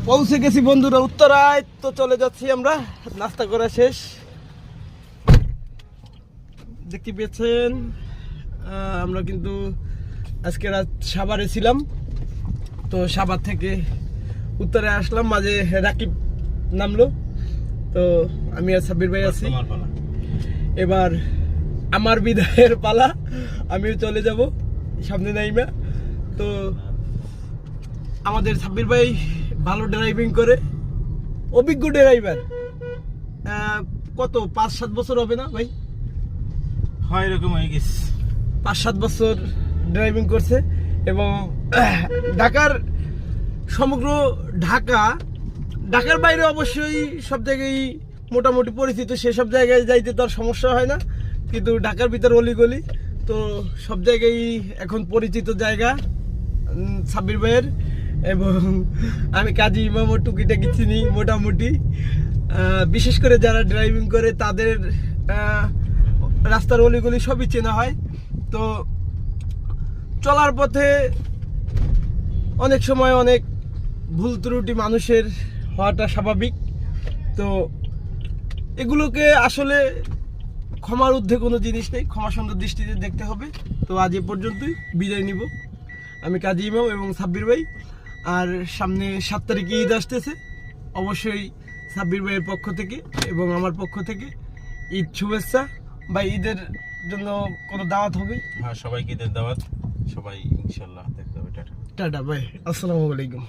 পৌঁছে গেছি বন্ধুরা উত্তরায়। তো চলে যাচ্ছি আমরা, নাস্তা করা শেষ। দেখতে পেয়েছেন আমরা কিন্তু আজকে রাত সাভারে ছিলাম। তো সাভার থেকে উত্তরে আসলাম, মাঝে রাকিব নামলো। তো আমি আর সাব্বির ভাই আছি। এবার আমার বিদায়ের পালা, আমিও চলে যাব সামনে নাইমা। তো আমাদের সাব্বির ভাই ভালো ড্রাইভিং করে, অভিজ্ঞ ড্রাইভার। কত 5-7 বছর হবে না ভাই? হয় এরকম হয়ে গেছে, 5-7 বছর ড্রাইভিং করছে। এবং ঢাকার সমগ্র ঢাকার বাইরে অবশ্যই সব জায়গায় মোটামুটি পরিচিত, সেসব জায়গায় যাইতে তো আর সমস্যা হয় না। কিন্তু ঢাকার ভিতর অলিগলি তো সব জায়গায় এখন পরিচিত জায়গা সাব্বির ভাইয়ের। এবং আমি কাজী ইমামও টুকিটাকি চিনি মোটামুটি। বিশেষ করে যারা ড্রাইভিং করে তাদের রাস্তার অলিগলি সবই চেনা হয়। তো চলার পথে অনেক সময় অনেক ভুল ত্রুটি মানুষের হওয়াটা স্বাভাবিক। তো এগুলোকে আসলে ক্ষমার ঊর্ধ্বে কোনো জিনিস নেই, ক্ষমা সুন্দর দৃষ্টিতে দেখতে হবে। তো আজ এ পর্যন্তই, বিদায় নিব। আমি কাজী ইমাম এবং সাব্বির ভাই। আর সামনে 7 তারিখে ঈদ আসতেছে, অবশ্যই সাব্বির ভাইয়ের পক্ষ থেকে এবং আমার পক্ষ থেকে ঈদ শুভেচ্ছা। ভাই, ঈদের জন্য কোনো দাওয়াত হবে? হ্যাঁ, সবাইকে ঈদের দাওয়াত। সবাই ইনশাল্লাহ দেখতে হবে। টাটা টাটা ভাই, আসসালামু আলাইকুম।